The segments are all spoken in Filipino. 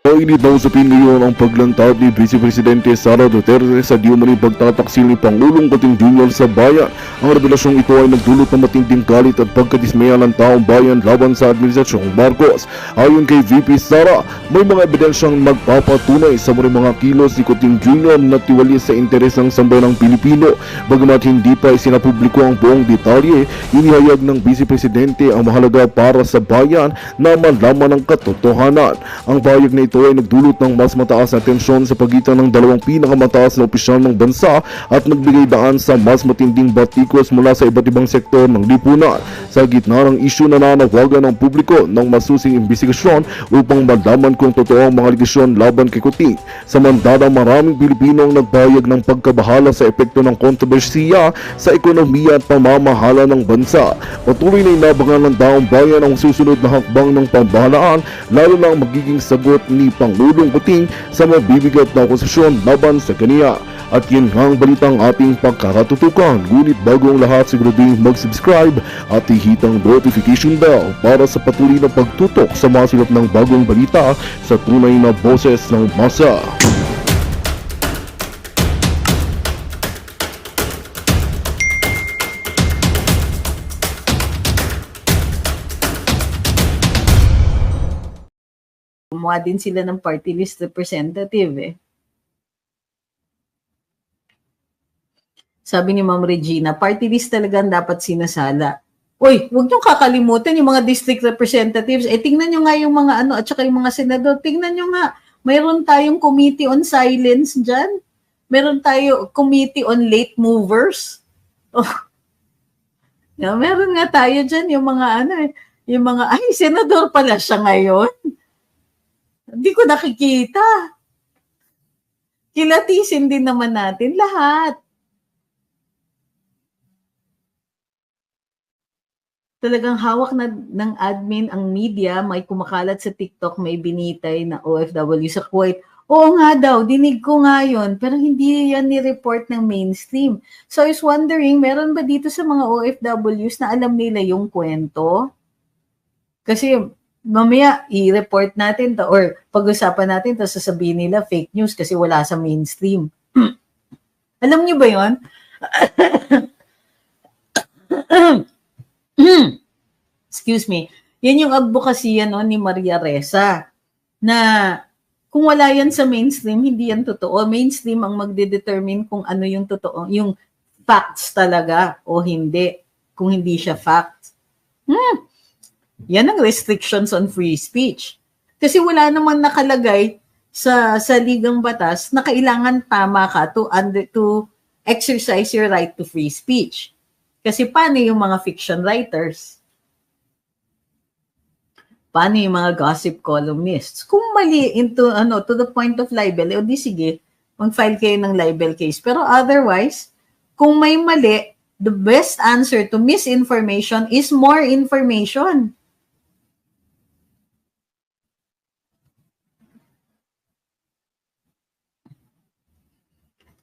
Mainit na usapin ngayon ang paglantad ni Vice Presidente Sara Duterte sa di umano'y pagtataksil ni Pangulong Kuting Jr. sa bayan. Ang revelasyong ito ay nagdulot ng matinding galit at pagkadismaya ng taong bayan laban sa Administrasyong Marcos. Ayon kay VP Sara, may mga ebidensyang magpapatunay sa mga kilos ni Kuting Jr. na tiwalis sa interes ng sambayanang Pilipino. Bagamat hindi pa isinapubliko ang buong detalye, inihayag ng Vice Presidente ang mahalaga para sa bayan na malaman ang katotohanan. Ang pahayag na ito ay nagdulot ng mas mataas na tensyon sa pagitan ng dalawang pinakamataas na opisyal ng bansa at nagbigay daan sa mas matinding batikos mula sa iba't ibang sektor ng lipunan. Sa gitna ng isyu na nanawagan ng publiko ng masusing imbestigasyon upang malaman kung totoo ang mga aligasyon laban kay Kuting. Samantalang maraming Pilipino ang nagbayag ng pagkabahala sa epekto ng kontrobersiya sa ekonomiya at pamamahala ng bansa. Patuloy na inabangan ng taong bayan ang susunod na hakbang ng pamahalaan, lalo na ang magiging sagot ni Pangulong Kuting sa mabibigat na akusasyon laban sa kaniya. At yan ang balitang ating pagkakatutukan. Ngunit bago ang lahat, siguraduhin mag-subscribe at ihit ang notification bell para sa patuloy na pagtutok sa mga silap ng bagong balita sa tunay na boses ng masa. Gumawa din sila ng party list representative eh. Sabi ni Ma'am Regina, party list talaga ang dapat sinasala. Uy, huwag niyong kakalimutan yung mga district representatives. Tingnan niyo nga yung mga at saka yung mga senador. Tingnan niyo nga, mayroon tayong committee on silence dyan. Meron tayo committee on late movers. Meron nga tayo dyan yung mga yung mga, senador pala siya ngayon. Hindi ko nakikita. Kilatisin din naman natin lahat. Talagang hawak na ng admin ang media, may kumakalat sa TikTok, may binitay na OFW sa Kuwait. Oo nga daw, dinig ko nga yun, pero hindi yan ni-report ng mainstream. So I was wondering, meron ba dito sa mga OFWs na alam nila yung kwento? Kasi mamaya i-report natin to or pag-usapan natin to, sasabihin nila fake news kasi wala sa mainstream. Alam niyo ba yun? Excuse me. Yan yung advokasya ni Maria Ressa na kung wala yan sa mainstream, hindi yan totoo. Mainstream ang magde-determine kung ano yung totoo, yung facts talaga o hindi, kung hindi siya facts. Yan ang restrictions on free speech. Kasi wala naman nakalagay sa ligang batas na kailangan tama ka to exercise your right to free speech. Kasi paano yung mga fiction writers? Paano yung mga gossip columnists? Kung mali to the point of libel, o di sige, mag-file kayo ng libel case. Pero otherwise, kung may mali, the best answer to misinformation is more information.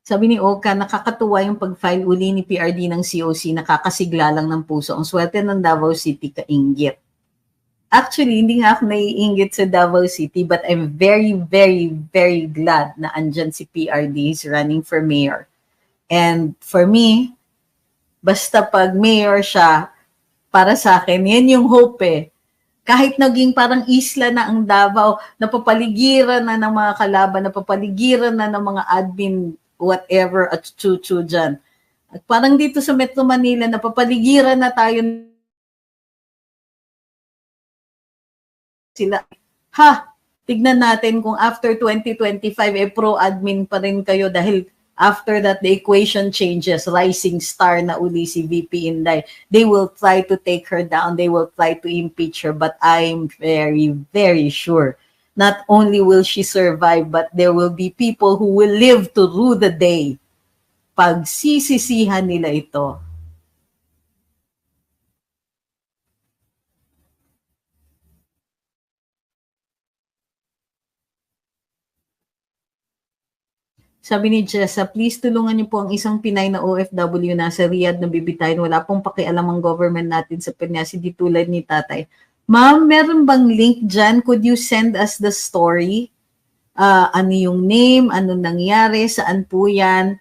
Sabi ni Oka, nakakatuwa yung pag-file uli ni PRD ng COC, nakakasigla lang ng puso. Ang swerte ng Davao City kainggit. Actually, hindi nga ako naiinggit sa Davao City, but I'm very, very, very glad na andyan si PRD, he's running for mayor. And for me, basta pag mayor siya, para sa akin, yan yung hope eh. Kahit naging parang isla na ang Davao, napapaligiran na ng mga kalaban, napapaligiran na ng mga admin, whatever, at chuchu dyan. At parang dito sa Metro Manila, napapaligiran na tayo sila. Tignan natin kung after 2025, pro-admin pa rin kayo dahil after that, the equation changes. Rising star na uli si VP Inday. They will try to take her down. They will try to impeach her. But I'm very, very sure not only will she survive, but there will be people who will live to rue the day. Pagsisisihan nila ito. Sabi ni Jessa, please tulungan niyo po ang isang Pinay na OFW na sa Riyadh na bibitayin. Wala pong pakialam ang government natin sa Pinas, hindi tulad ni tatay. Ma'am, meron bang link dyan? Could you send us the story? ano yung name, ano nangyari, saan po yan.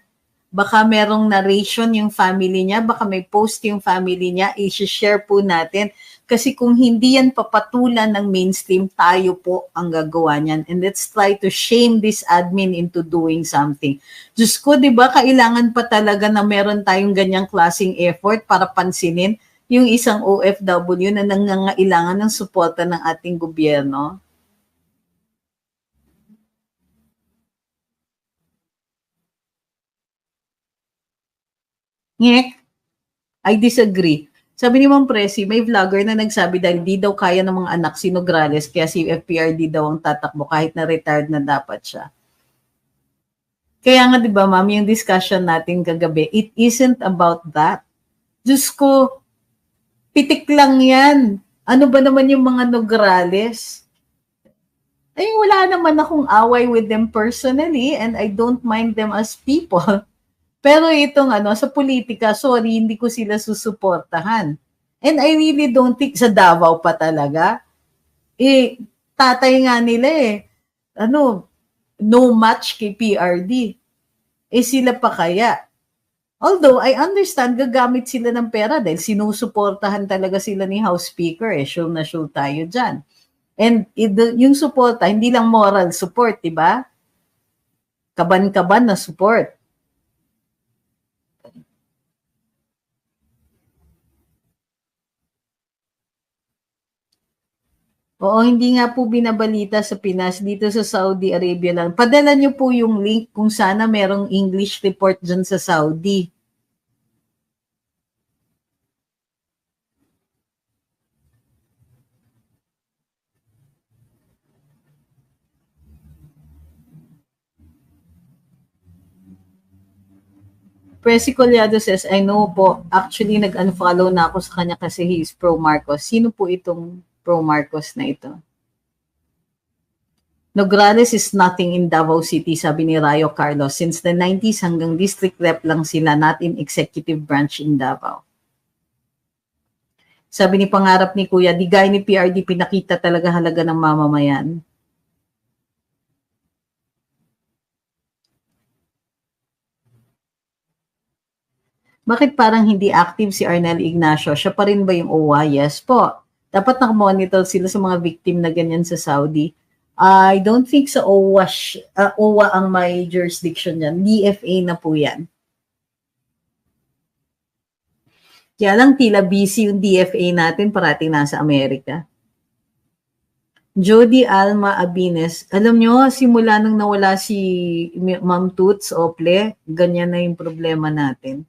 Baka merong narration yung family niya, baka may post yung family niya, i-share po natin. Kasi kung hindi yan papatulan ng mainstream, tayo po ang gagawa niyan. And let's try to shame this admin into doing something. Diyos ko, di ba, kailangan pa talaga na meron tayong ganyang klaseng effort para pansinin yung isang OFW na nangangailangan ng suporta ng ating gobyerno. Ngek, I disagree. Sabi ni Ma'am Presi, may vlogger na nagsabi dahil di daw kaya ng mga anak si Nograles kaya si FPRD daw ang tatakbo kahit na retired na dapat siya. Kaya nga 'di ba ma'am, yung discussion natin kagabi, it isn't about that. Diyos ko, pitik lang yan. Ano ba naman yung mga Nograles? Ay, wala naman akong away with them personally and I don't mind them as people. Pero itong sa politika, sorry, hindi ko sila susuportahan. And I really don't think, sa Davao pa talaga, tatay nga nila no match kay PRD. Sila pa kaya. Although, I understand, gagamit sila ng pera dahil sinusuportahan talaga sila ni House Speaker. Sure na sure tayo dyan. And yung suporta, hindi lang moral support, diba? Kaban-kaban na support. Oo, hindi nga po binabalita sa Pinas, dito sa Saudi Arabia lang. Padala niyo po yung link kung sana merong English report dyan sa Saudi. Presi Collado says, I know po, actually nag-unfollow na ako sa kanya kasi he is pro-Marcos. Sino po itong pro-Marcos na ito? Nograles is nothing in Davao City, sabi ni Rayo Carlos. Since the 90s hanggang district rep lang sila, not in executive branch in Davao. Sabi ni pangarap ni Kuya, di gaya ni PRD, pinakita talaga halaga ng mamamayan. Bakit parang hindi active si Arnel Ignacio? Siya pa rin ba yung OWA? Yes po. Dapat nakamonitor sila sa mga victim na ganyan sa Saudi. I don't think sa OWA ang may jurisdiction yan. DFA na po yan. Kaya lang tila busy yung DFA natin, parating nasa Amerika. Jody Alma Abines, alam nyo, simula nung nawala si Ma'am Toots Ople, ganyan na yung problema natin.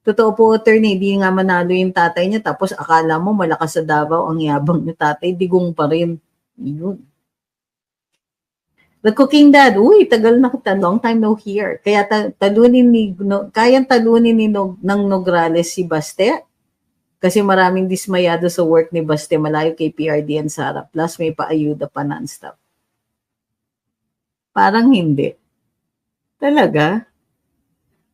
Totoo po, attorney, di nga manalo yung tatay niya, tapos akala mo malakas sa Davao, ang yabang ni tatay, digong pa rin. Yun. The Cooking Dad, uy, tagal na kita, long time no hear. Kaya kayang talunin ng Nograles si Baste, kasi maraming dismayado sa work ni Baste, malayo kay PRD and Sara, plus may paayuda pa non-stop. Parang hindi. Talaga?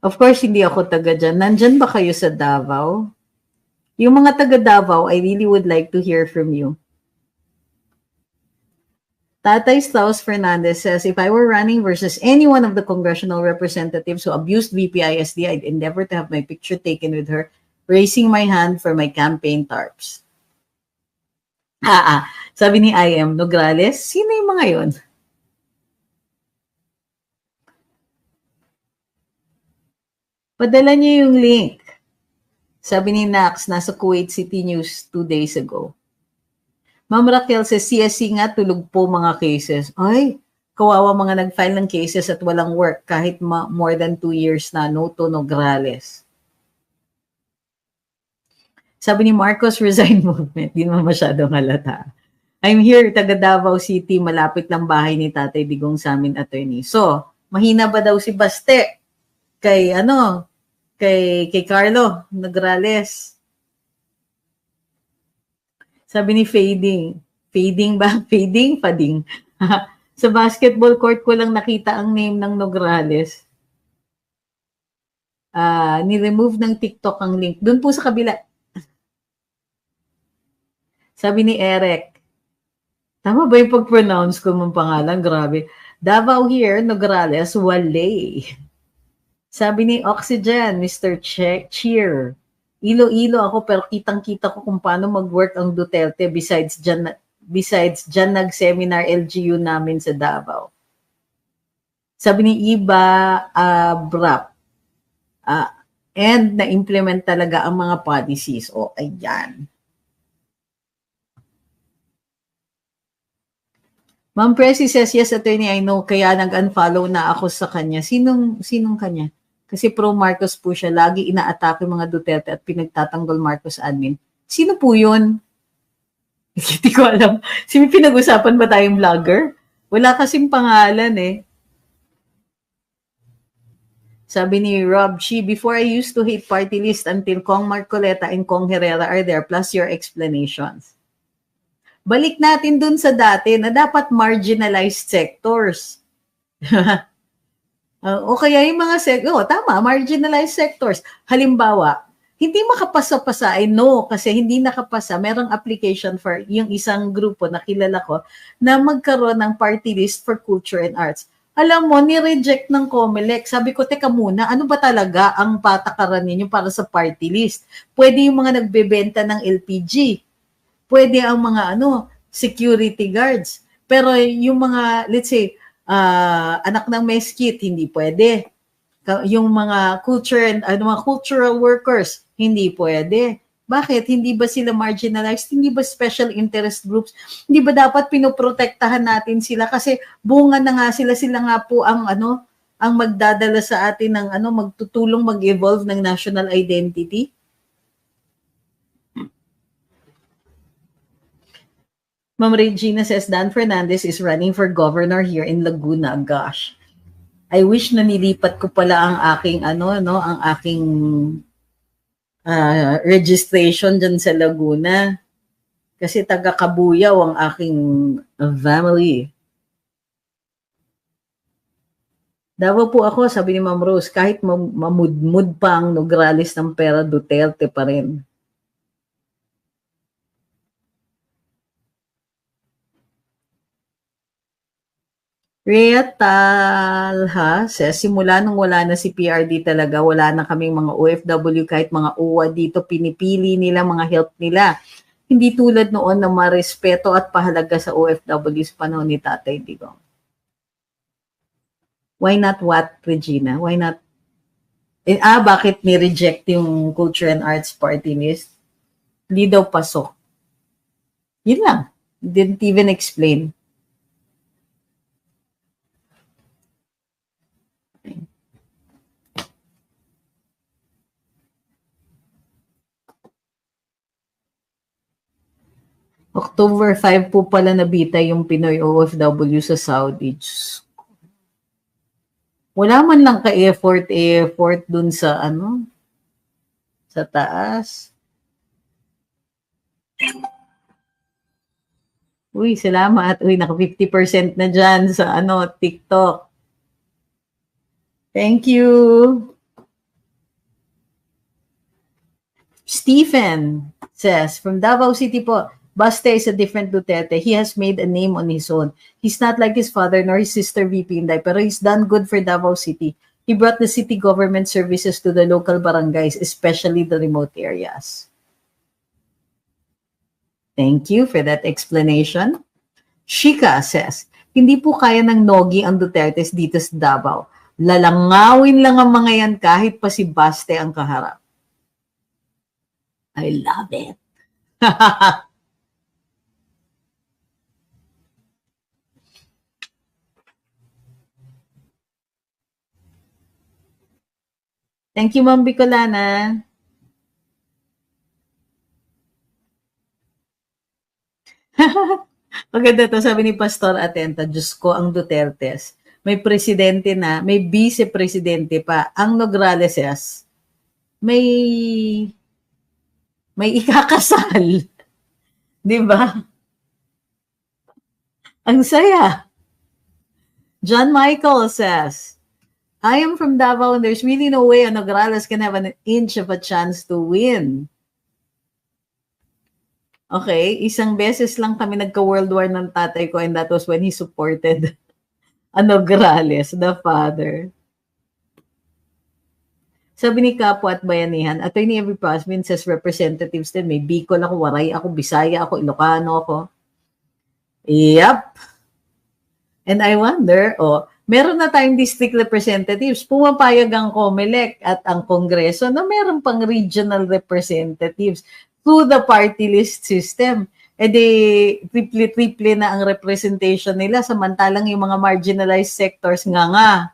Of course, hindi ako taga dyan. Nandyan ba kayo sa Davao? Yung mga taga Davao, I really would like to hear from you. Tatay Strauss Fernandez says, if I were running versus any one of the congressional representatives who abused VPISD, I'd endeavor to have my picture taken with her, raising my hand for my campaign tarps. Sabi ni IM Nograles, sino yung mga yon? Padala niyo yung link. Sabi ni Nax, nasa Kuwait City News 2 days ago. Ma'am Raquel says, CSC nga, tulog po mga cases. Ay, kawawa mga nag-file ng cases at walang work kahit more than 2 years na, no to Nograles. Sabi ni Marcos, resign movement. Di naman masyadong halata. I'm here, taga Davao City, malapit lang bahay ni Tatay Digong sa amin, attorney. So, mahina ba daw si Baste? Kay Carlo Nograles. Sabi ni Fading ba? Fading? Sa basketball court ko lang nakita ang name ng Nograles. Ni-remove ng TikTok ang link. Doon po sa kabila. Sabi ni Eric, tama ba yung pag-pronounce ko mong pangalan? Grabe. Davao here, Nograles, wale. Sabi ni Oxygen, Mr. Cheer. Ilo-ilo ako pero kitang-kita ko kung paano mag-work ang Duterte besides dyan nag-seminar LGU namin sa Davao. Sabi ni Iba Brap, and na-implement talaga ang mga policies. O, ayan. Ma'am Presi says, yes, attorney, I know, kaya nag-unfollow na ako sa kanya. Sinong kanya? Kasi pro-Marcos po siya. Lagi ina-atake mga Duterte at pinagtatanggol Marcos admin. Sino po yun? Hindi ko alam. Pinag-usapan ba tayong vlogger? Wala kasing pangalan eh. Sabi ni Rob Chi, before I used to hate party list until Kong Marcoleta and Kong Herrera are there plus your explanations. Balik natin dun sa dati na dapat marginalized sectors. O kaya yung mga tama, marginalized sectors. Halimbawa, hindi makapasa-pasa, no, kasi hindi nakapasa. Merong application for yung isang grupo na kilala ko na magkaroon ng party list for culture and arts. Alam mo, ni-reject ng COMELEC. Sabi ko, teka muna, ano ba talaga ang patakaran ninyo para sa party list? Pwede yung mga nagbebenta ng LPG. Pwede ang mga security guards. Pero yung mga, let's say, anak ng meskit, hindi pwede. Yung mga mga cultural workers, hindi pwede. Bakit? Hindi ba sila marginalized? Hindi ba special interest groups? Hindi ba dapat pinoprotektahan natin sila? Kasi bunga na nga sila nga po ang ang magdadala sa atin ng magtutulong mag-evolve ng national identity. Ma'am Regina says, Dan Fernandez is running for governor here in Laguna. Gosh. I wish na nilipat ko pala ang aking ang aking registration dyan sa Laguna. Kasi taga Kabuyaw ang aking family. Davao po ako, sabi ni Ma'am Rose, kahit mamudmud pa ang Nograles ng pera, Duterte pa rin. Rhea Talha says, simula nung wala na si PRD talaga, wala na kaming mga OFW, kahit mga uwa dito, pinipili nila mga help nila. Hindi tulad noon na marespeto at pahalaga sa OFW sa panahon ni Tatay Digong. Why not what, Regina? Why not? Bakit ni-reject yung Culture and Arts Party list? Hindi daw pasok. Yun lang. Didn't even explain. October 5 po pala nabita yung Pinoy OFW sa Saudi. Wala man lang ka-effort dun sa sa taas. Uy, salamat. Uy, naka 50% na dyan sa TikTok. Thank you. Stephen says, from Davao City po, Baste is a different Duterte. He has made a name on his own. He's not like his father nor his sister VP Inday, pero he's done good for Davao City. He brought the city government services to the local barangays, especially the remote areas. Thank you for that explanation. Shika says, hindi po kaya ng Nogi ang Dutertes dito sa Davao. Lalangawin lang ang mga yan kahit pa si Baste ang kaharap. I love it. Thank you, Ma'am Bicolana. Maganda to, sabi ni Pastor Atenta, Diyos ko ang Dutertes. May presidente na, may vice-presidente pa. Ang Nograles, may ikakasal. Di ba? Ang saya. John Michael says, I am from Davao and there's really no way a Nograles can have an inch of a chance to win. Okay, isang beses lang kami nagka-World War ng tatay ko and that was when he supported Nograles, the father. Sabi ni Kapwa at Bayanihan, attorney every province has representatives din. May Bicol ako, Waray ako, Bisaya ako, Ilocano ako. Yep. And I wonder, meron na tayong district representatives. Pumapayag ang COMELEC at ang Kongreso na meron pang regional representatives through the party list system. E di, triple na ang representation nila, samantalang yung mga marginalized sectors nga.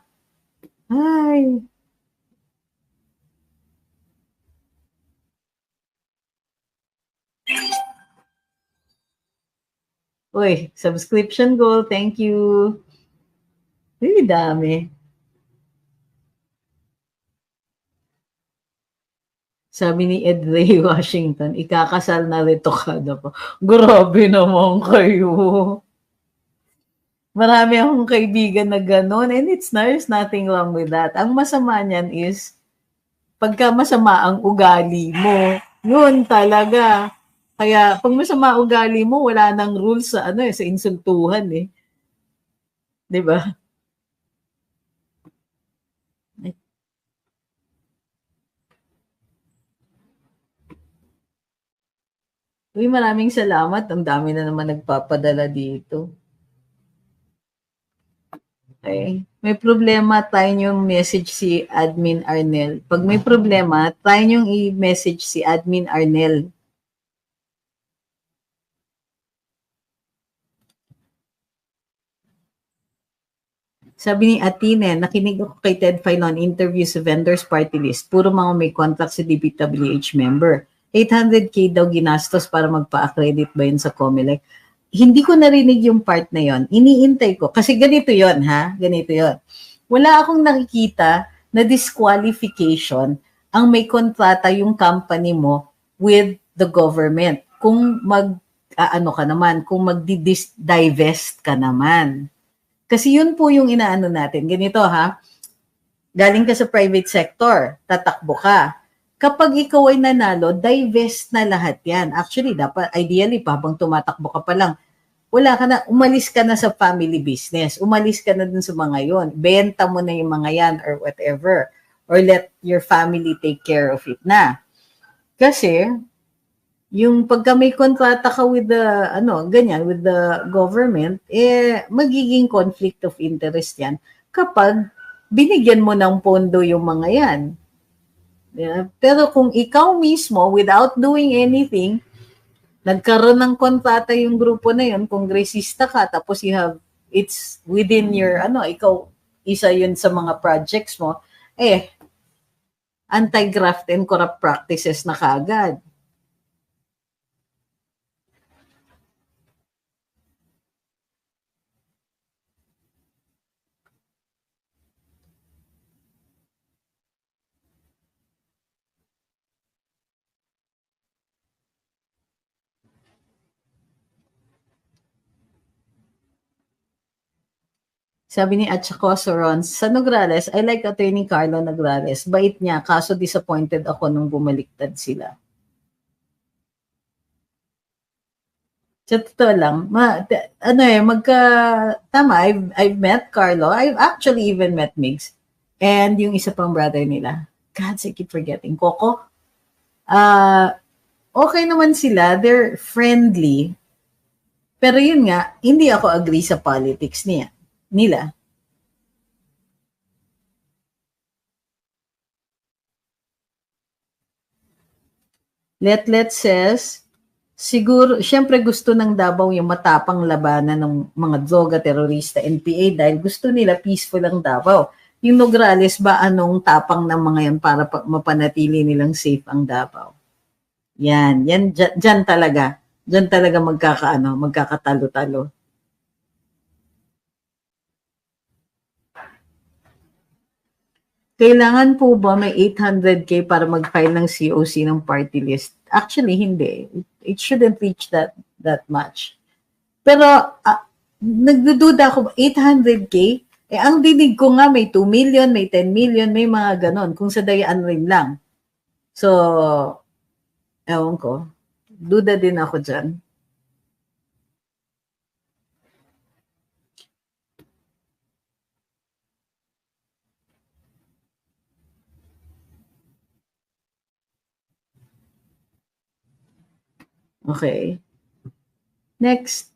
Ay. Uy, subscription goal, thank you. Really dami. Sabi ni Ed Ray Washington, ikakasal na rito kada po. Grabe naman kayo. Marami akong kaibigan na gano'n and there's nothing wrong with that. Ang masama niyan is, pagka masama ang ugali mo, yun talaga. Kaya pag masama ugali mo, wala nang rules sa sa insultuhan eh. 'Di ba? Uy, maraming salamat. Ang dami na naman nagpapadala dito. Okay. May problema, try niyong message si Admin Arnel. Pag may problema, try niyong i-message si Admin Arnel. Sabi ni Atine, nakinig ako kay Ted Filon interview sa vendors party list. Puro mga may contract sa DPWH member. 800K daw ginastos para magpa-accredit ba yun sa COMELEC? Hindi ko narinig yung part na yon. Iniintay ko. Kasi ganito yon ha? Ganito yon. Wala akong nakikita na disqualification ang may kontrata yung company mo with the government. Kung ka naman, kung mag-divest ka naman. Kasi yun po yung inaano natin. Ganito ha, galing ka sa private sector, tatakbo ka. Kapag ikaw ay nanalo, divest na lahat yan. Actually, dapat, ideally, habang tumatakbo ka pa lang, umalis ka na sa family business. Umalis ka na dun sa mga yon. Benta mo na yung mga yan or whatever. Or let your family take care of it na. Kasi, yung pagka may kontrata ka with the with the government, magiging conflict of interest yan kapag binigyan mo ng pondo yung mga yan. Yeah. Pero kung ikaw mismo, without doing anything, nagkaroon ng kontrata yung grupo na yun, kongresista ka, tapos it's within your, ikaw, isa yun sa mga projects mo, anti-graft and corrupt practices na kaagad. Sabi ni Atchako Soron, sa Nograles, I like Attorney Carlo Nograles. Bait niya, kaso disappointed ako nung bumaliktad sila. Sa totoo lang, tama, I've met Carlo. I've actually even met Migs. And yung isa pang brother nila. God, I keep forgetting. Coco. Okay naman sila. They're friendly. Pero yun nga, hindi ako agree sa politics nila. Let says, siguro, syempre gusto ng Davao yung matapang labanan ng mga droga, terorista, NPA dahil gusto nila peaceful ang Davao. Yung Nograles ba anong tapang ng mga yan para mapanatili nilang safe ang Davao? Yan dyan talaga. Dyan talaga magkakatalo-talo. Kailangan po ba may 800K para mag-file ng COC ng party list? Actually, hindi. It shouldn't reach that much. Pero, nagdududa ako, 800K? Ang dinig ko nga may 2 million, may 10 million, may mga ganon. Kung sa dayaan rin lang. So, ewan ko. Duda din ako dyan. Okay. Next.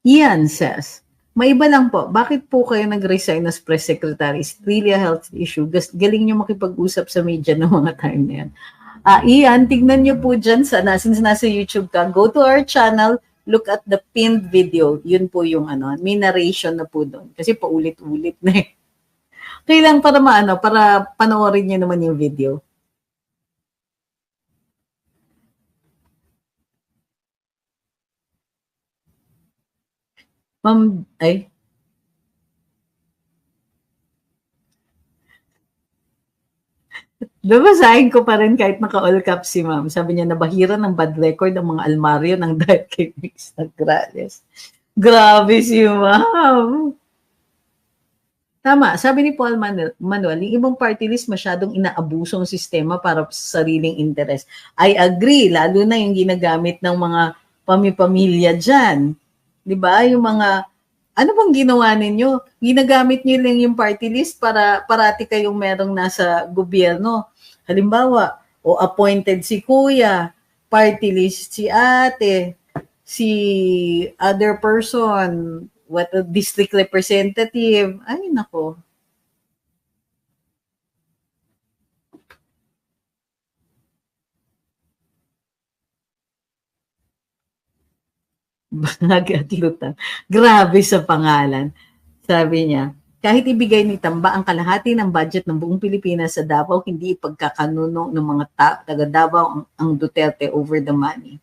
Ian says, maiba lang po, bakit po kayo nag-resign as press secretary? Is it really a health issue? Galing nyo makipag-usap sa media ng mga time na yan. Ian, tignan nyo po dyan, since nasa YouTube ka, go to our channel, look at the pinned video. Yun po yung may narration na po doon. Kasi paulit-ulit na eh. Kailang para para panoorin nyo naman yung video. Ma'am, ay. Babasahin ko pa rin kahit naka-all caps si ma'am. Sabi niya, nabahira ng bad record ang mga almaryo ng Diet Cake Mix na Grales. Grabe si ma'am. Tama, sabi ni Paul Manuel, yung ibang party list masyadong inaabuso ang sistema para sa sariling interes. I agree, lalo na yung ginagamit ng mga pamilya dyan. Diba? Yung mga, ano bang ginawa ninyo? Ginagamit nyo lang yung party list para parati kayong merong nasa gobyerno. Halimbawa, o appointed si kuya, party list si ate, si other person, what a district representative. Ay, nako. Banagatlutan. Grabe sa pangalan. Sabi niya, kahit ibigay ni Tamba ang kalahati ng budget ng buong Pilipinas sa Davao, hindi ipagkakanuno ng mga taga Davao ang Duterte over the money.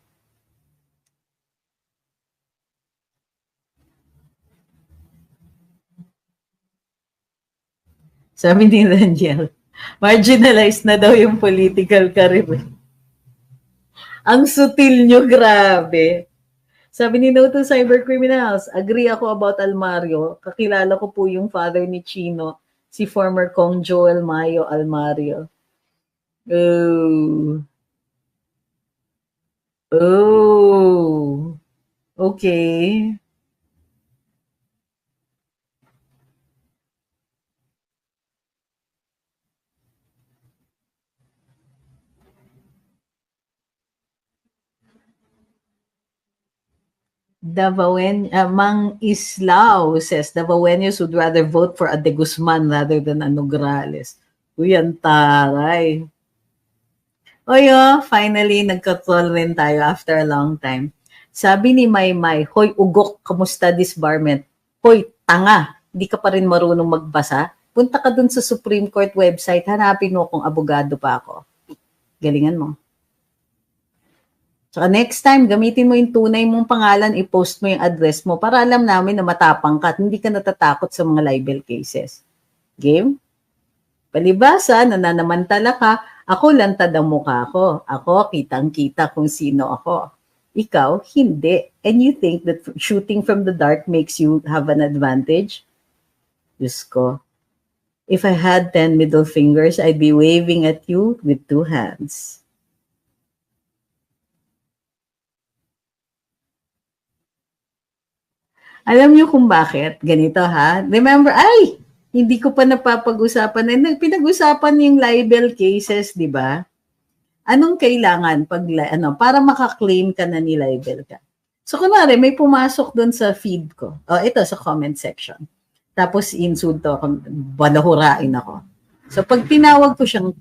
Sabi ni Rangel, marginalized na daw yung political career. Ang sutil nyo, grabe. Sabi ni No to Cybercriminals, agree ako about Almario. Kakilala ko po yung father ni Chino, si former Kong Joel Mayo Almario. Oh. Oh. Okay. Mang Islao says, Davaoenos would rather vote for De Guzman rather than Nograles. Uy, ang taray. Finally, nagka-call rin tayo after a long time. Sabi ni Maymay, hoy, ugok, kamusta disbarment? Hoy, tanga, di ka pa rin marunong magbasa? Punta ka dun sa Supreme Court website, hanapin mo kung abogado pa ako. Galingan mo. So next time, gamitin mo yung tunay mong pangalan, i-post mo yung address mo para alam namin na matapang ka at hindi ka natatakot sa mga libel cases. Game? Palibasa, nananamantala ka, ako lantad ang mukha ko. Ako, kitang-kita kung sino ako. Ikaw, hindi. And you think that shooting from the dark makes you have an advantage? Diyos ko. If I had 10 middle fingers, I'd be waving at you with 2 hands. Alam niyo kung bakit? Ganito ha. Remember, hindi ko pa napapag-usapan. Pinag-usapan yung libel cases, di ba? Anong kailangan para makaklaim ka na ni libel ka? So, kunwari, may pumasok doon sa feed ko. Ito, sa comment section. Tapos, insulto ako, balahurain ako. So, pag tinawag ko siyang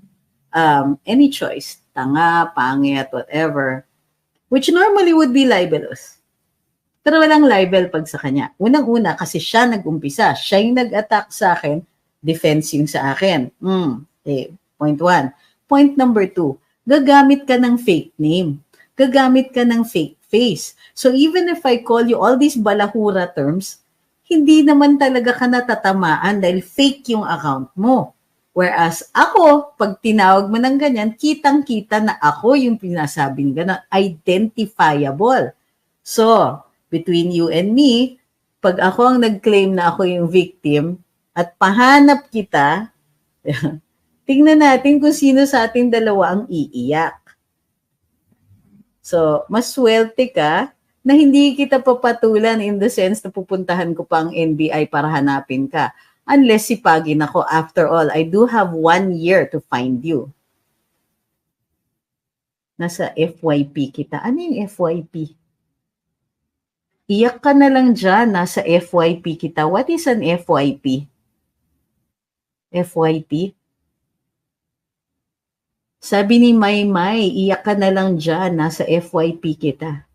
any choice, tanga, pangit, whatever, which normally would be libelous. Pero walang libel pag sa kanya. Unang-una, kasi siya nag-umpisa. Siya yung nag-attack sa akin, defense yung sa akin. Okay, point 1. Point number 2, gagamit ka ng fake name. Gagamit ka ng fake face. So even if I call you all these balahura terms, hindi naman talaga ka natatamaan dahil fake yung account mo. Whereas ako, pag tinawag mo ng ganyan, kitang-kita na ako yung pinasabing gano'n. Identifiable. So, between you and me, pag ako ang nag-claim na ako yung victim at pahanap kita, tingnan natin kung sino sa ating dalawa ang iiyak. So, mas swerte ka na hindi kita papatulan in the sense na pupuntahan ko pa ang NBI para hanapin ka. Unless sipagin ako. After all, I do have 1 year to find you. nasa FYP kita. Ano yung FYP? Iyak ka na lang dyan, nasa FYP kita. What is an FYP? FYP? Sabi ni Maymay, iyak ka na lang dyan, nasa FYP kita.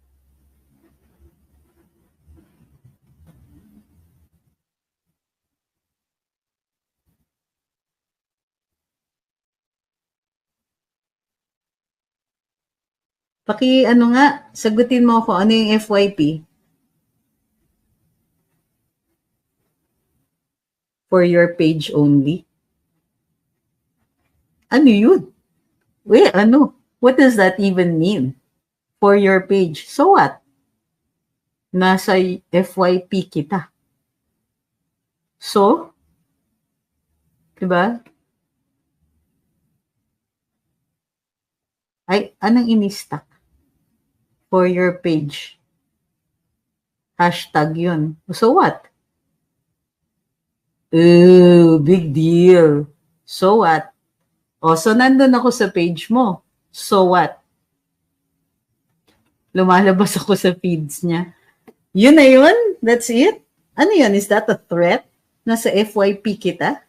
Ano nga, sagutin mo ako, ano yung FYP? For your page only? Ano yun? Wait, ano? What does that even mean? For your page. So what? Nasa FYP kita. So? Diba? Ay, anong in-stack? For your page. Hashtag yun. So what? Ooh, big deal. So what? O, so nandun ako sa page mo. So what? Lumalabas ako sa feeds niya. Yun na yun? That's it? Ano yun? Is that a threat? Nasa FYP kita?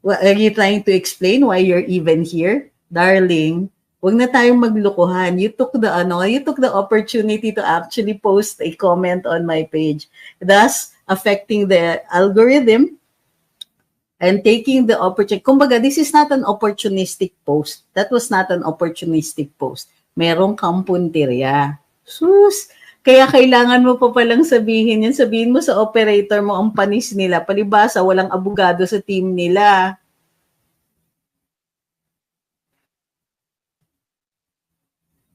Well, are you trying to explain why you're even here? Darling, huwag na tayong maglukuhan. You took the opportunity to actually post a comment on my page, thus affecting the algorithm and taking the opportunity. Kumbaga, this is not an opportunistic post. That was not an opportunistic post. Merong kampuntirya. Sus! Kaya kailangan mo pa palang sabihin yun. Sabihin mo sa operator mo ang panis nila. Palibasa, walang abogado sa team nila.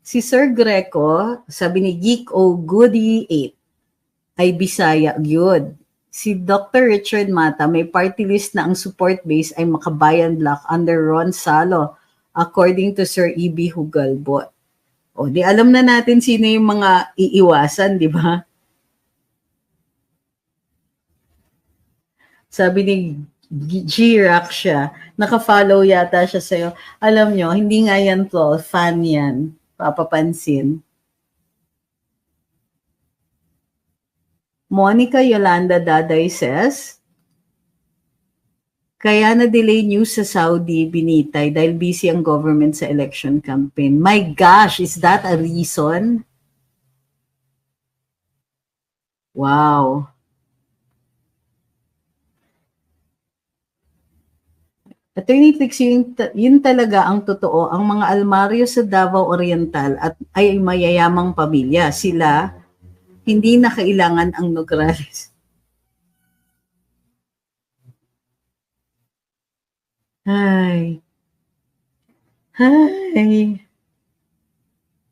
Si Sir Greco, sabi ni Geek O Goody 8, ay Bisaya gyud. Si Dr. Richard Mata, may party list na ang support base ay Makabayan Bloc under Ron Salo, according to Sir E.B. Hugalbot. O, di alam na natin sino yung mga iiwasan, di ba? Sabi ni G-Raksha, naka-follow yata siya sa'yo. Alam nyo, hindi nga yan to, fan yan. Papapansin. Monica Yolanda Daday says, kaya na-delay news sa Saudi binitay dahil busy ang government sa election campaign. My gosh, is that a reason? Wow. Attorney Trix, yun talaga ang totoo. Ang mga almaryo sa Davao Oriental at ay mayayamang pamilya. Sila, hindi na kailangan ang Nograles. Hi.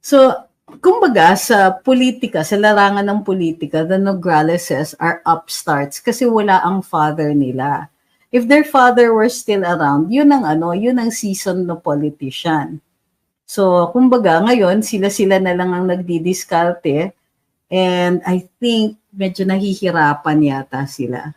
So, kumbaga sa politika, sa larangan ng politika, the Nograleses are upstarts kasi wala ang father nila. If their father were still around, yun ang seasoned na politician. So, kumbaga, ngayon, sila-sila na lang ang nagdidiskarte and I think medyo nahihirapan yata sila.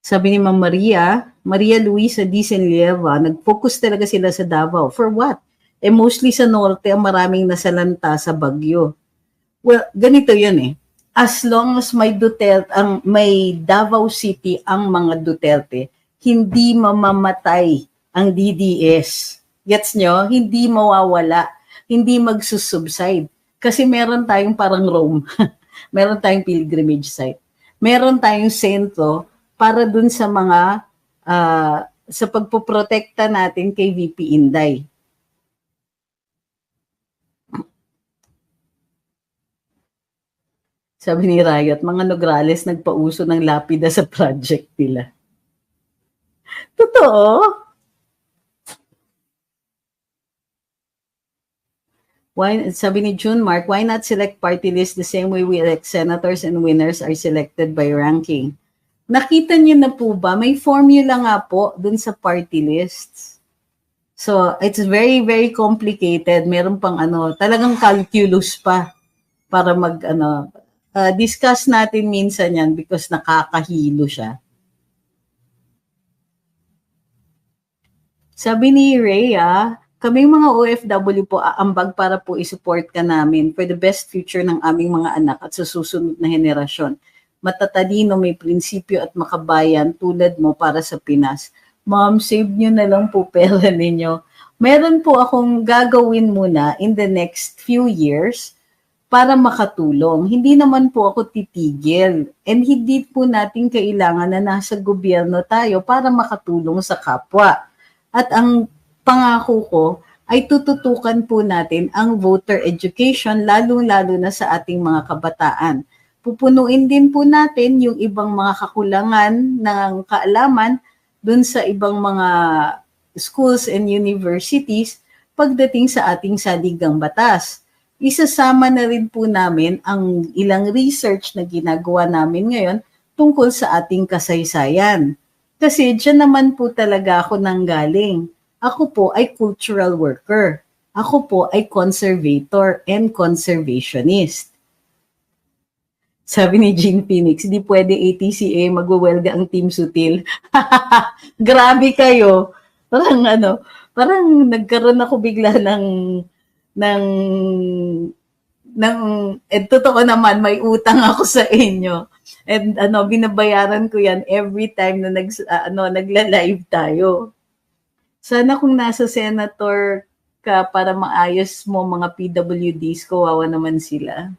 Sabi ni Ma'am Maria Luisa Disenlieva, nag-focus talaga sila sa Davao. For what? Mostly sa Norte, ang maraming nasalanta sa Bagyo. Well, ganito yun eh. As long as may Davao City ang mga Duterte, hindi mamamatay ang DDS. Gets nyo? Hindi mawawala. Hindi magsusubside. Kasi meron tayong parang Rome. Meron tayong pilgrimage site. Meron tayong sentro para dun sa mga sa pagpoprotekta natin kay VP Inday. Sabi ni Riot, mga Nograles nagpauso ng lapida sa project nila. Totoo? Sabi ni June Mark, why not select party list the same way we elect senators and winners are selected by ranking? Nakita niyo na po ba? May formula nga po dun sa party lists. So, it's very, very complicated. Meron pang talagang calculus pa. para discuss natin minsan yan because nakakahilo siya. Sabi ni Rhea, kaming mga OFW po aambag para po isupport ka namin for the best future ng aming mga anak at sa susunod na henerasyon. Matatalino, may prinsipyo at makabayan tulad mo para sa Pinas. Ma'am, save nyo na lang po pera ninyo. Meron po akong gagawin muna in the next few years para makatulong. Hindi naman po ako titigil. And hindi po natin kailangan na nasa gobyerno tayo para makatulong sa kapwa. At ang pangako ko ay tututukan po natin ang voter education, lalo-lalo na sa ating mga kabataan. Pupunuin din po natin yung ibang mga kakulangan ng kaalaman dun sa ibang mga schools and universities pagdating sa ating saligang batas. Isasama na rin po namin ang ilang research na ginagawa namin ngayon tungkol sa ating kasaysayan. Kasi dyan naman po talaga ako nanggaling. Ako po ay cultural worker. Ako po ay conservator and conservationist. Sabi ni Jean Phoenix, di pwede ATCA, magwawelga ang Team Sutil. Grabe kayo. Parang nagkaroon ako bigla totoo naman, may utang ako sa inyo. And binabayaran ko yan every time na nagla-live tayo. Sana kung nasa senator ka para maayos mo mga PWDs, kawawa naman sila.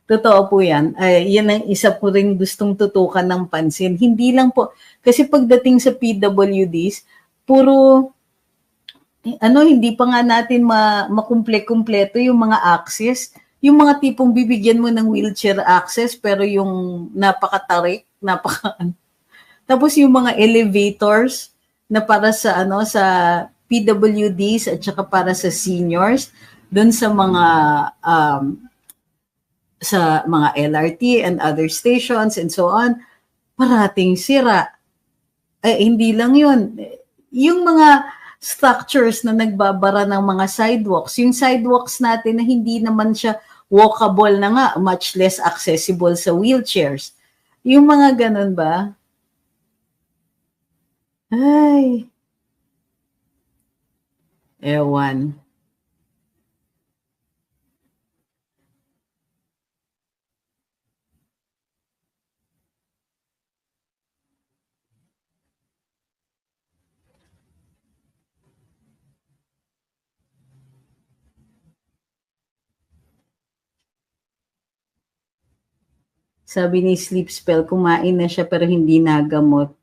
Totoo po yan. Yan ang isa po rin gustong tutukan ng pansin. Hindi lang po, kasi pagdating sa PWDs, puro, hindi pa nga natin makumple-kumpleto yung mga access. Yung mga tipong bibigyan mo ng wheelchair access pero yung napakatarik, Tapos yung mga elevators na para sa sa PWDs at saka para sa seniors, doon sa mga LRT and other stations and so on, parating sira. Hindi lang yun. Yung mga structures na nagbabara ng mga sidewalks, yung sidewalks natin na hindi naman siya walkable na nga, much less accessible sa wheelchairs. Yung mga ganun ba? Ay. Ewan. Sabi ni Sleep Spell, kumain na siya pero hindi nagamot.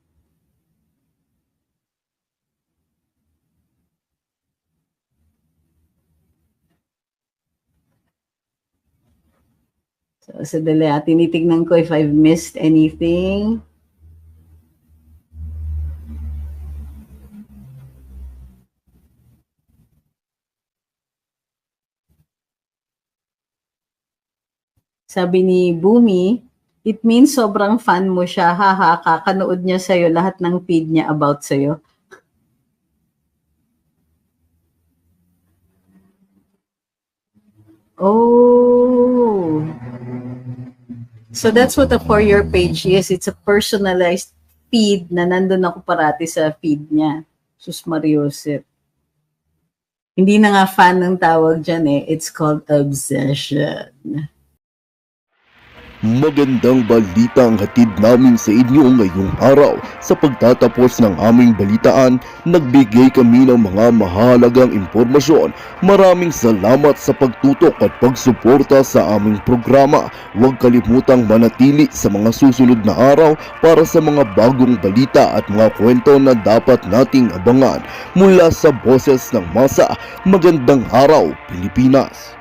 So, sadali, tinitignan ko if I've missed anything. Sabi ni Bumi, it means sobrang fan mo siya. Haha, kakanood niya sa'yo lahat ng feed niya about sa'yo. Oh. So that's what a For Your page is. It's a personalized feed na nandun ako parati sa feed niya. Sus Mariosep. Hindi na nga fan ng tawag dyan eh. It's called obsession. Magandang balita ang hatid namin sa inyo ngayong araw. Sa pagtatapos ng aming balitaan, nagbigay kami ng mga mahalagang impormasyon. Maraming salamat sa pagtutok at pagsuporta sa aming programa. Huwag kalimutang manatili sa mga susunod na araw para sa mga bagong balita at mga kwento na dapat nating abangan. Mula sa Boses ng Masa, magandang araw, Pilipinas!